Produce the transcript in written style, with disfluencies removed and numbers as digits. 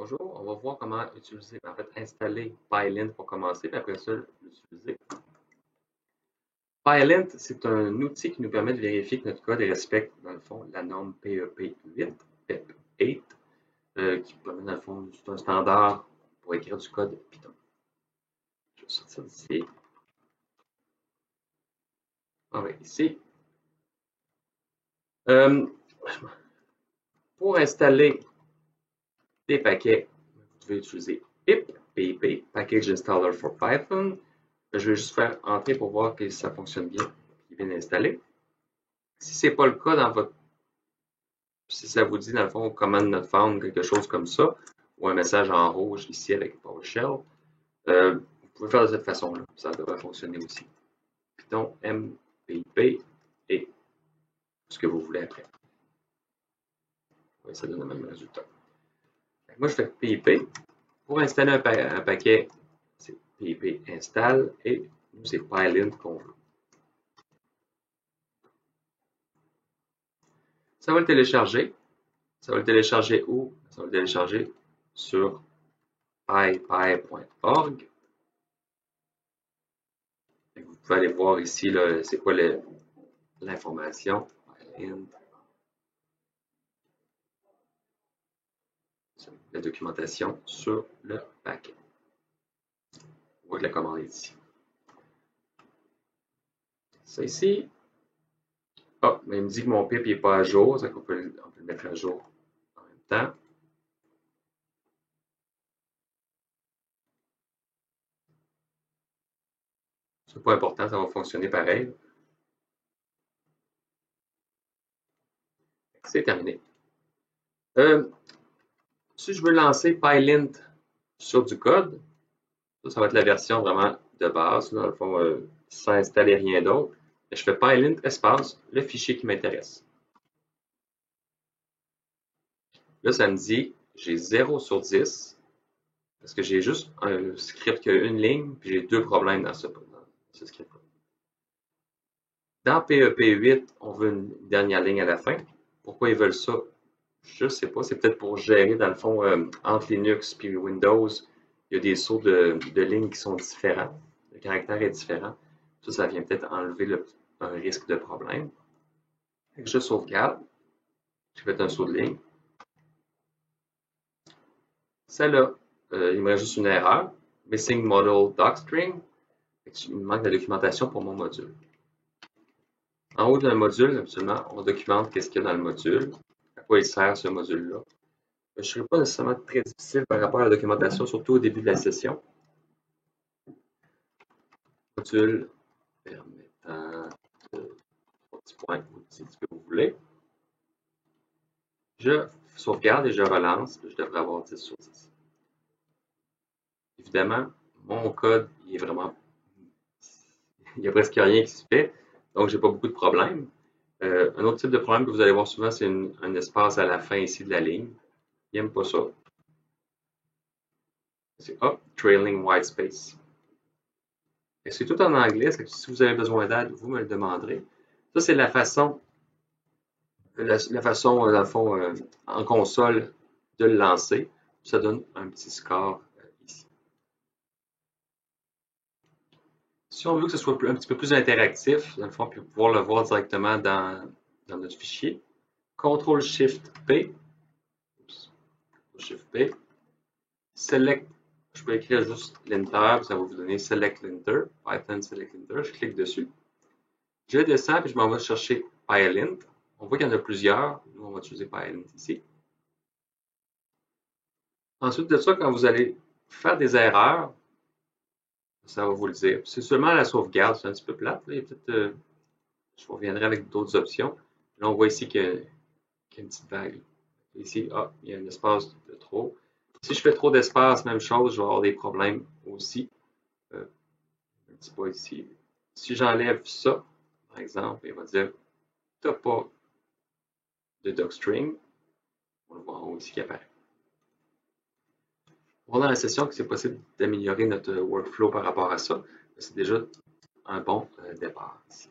Bonjour, on va voir comment utiliser, en fait, installer PyLint pour commencer, puis après ça, l'utiliser. PyLint, c'est un outil qui nous permet de vérifier que notre code respecte, dans le fond, la norme PEP 8, PEP 8, qui permet, dans le fond, c'est un standard pour écrire du code Python. Je vais sortir d'ici. On va ici. Pour installer des paquets, vous devez utiliser pip, Package Installer for Python. Je vais juste faire entrer pour voir que ça fonctionne bien, qu'il est bien installé. Si ce n'est pas le cas dans votre. Si ça vous dit, dans le fond, command not found, quelque chose comme ça, ou un message en rouge ici avec PowerShell, vous pouvez faire de cette façon-là. Ça devrait fonctionner aussi. Python MPP et ce que vous voulez après. Oui, ça donne le même résultat. Moi, je fais PIP. Pour installer un paquet, c'est PIP install et nous, c'est PyLint qu'on veut. Ça va le télécharger. Ça va le télécharger où? Ça va le télécharger sur pypy.org. Vous pouvez aller voir ici, c'est quoi l'information. La documentation sur le paquet. On voit que la commande est ici. Ça ici. Ah, mais il me dit que mon pip n'est pas à jour, ça qu'on peut le mettre à jour en même temps. C'est pas important, ça va fonctionner pareil. C'est terminé. Si je veux lancer PyLint sur du code, ça va être la version vraiment de base, dans le fond, sans installer rien d'autre. Je fais PyLint espace, le fichier qui m'intéresse. Là, ça me dit, j'ai 0 sur 10, parce que j'ai juste un script qui a une ligne, puis j'ai deux problèmes dans ce script-là. Dans PEP 8, on veut une dernière ligne à la fin. Pourquoi ils veulent ça? Je ne sais pas. C'est peut-être pour gérer, dans le fond, entre Linux et Windows, il y a des sauts de lignes qui sont différents. Le caractère est différent. Ça vient peut-être enlever un risque de problème. Je sauvegarde. Je fais un saut de ligne. Celle-là, il me reste juste une erreur. Missing model docstring. Il me manque la documentation pour mon module. En haut d'un module, absolument, on documente qu'est-ce qu'il y a dans le module, à quoi il sert ce module-là. Je ne serai pas nécessairement très difficile par rapport à la documentation, surtout au début de la session. Module permettant de 3 petits points, c'est ce que vous voulez. Je sauvegarde et je relance. Je devrais avoir 10 sur 10. Évidemment, mon code, il est vraiment. Il n'y a presque rien qui se fait, donc je n'ai pas beaucoup de problèmes. Un autre type de problème que vous allez voir souvent, c'est un espace à la fin ici de la ligne. Il n'aime pas ça. C'est trailing white space. C'est tout en anglais. Si vous avez besoin d'aide, vous me le demanderez. Ça, c'est la façon, dans le fond, en console, de le lancer. Ça donne un petit score ici. Si on veut que ce soit un petit peu plus interactif, dans le fond, puis pouvoir le voir directement dans notre fichier, CTRL-SHIFT-P, Shift-P, Select, je peux écrire juste linter, ça va vous donner Select Linter, Python Select Linter, je clique dessus. Je descends et je m'en vais chercher PyLint. On voit qu'il y en a plusieurs. Nous, on va utiliser PyLint ici. Ensuite de ça, quand vous allez faire des erreurs, ça va vous le dire. C'est seulement la sauvegarde, c'est un petit peu plate. Là. Je reviendrai avec d'autres options. Là, on voit ici qu'il y a une petite vague. Ici, il y a un espace de trop. Si je fais trop d'espace, même chose, je vais avoir des problèmes aussi. Un petit peu ici. Si j'enlève ça, par exemple, il va dire tu n'as pas de docstring. On le voit en haut ici qui apparaît. On voit dans la session que c'est possible d'améliorer notre workflow par rapport à ça. C'est déjà un bon départ ici.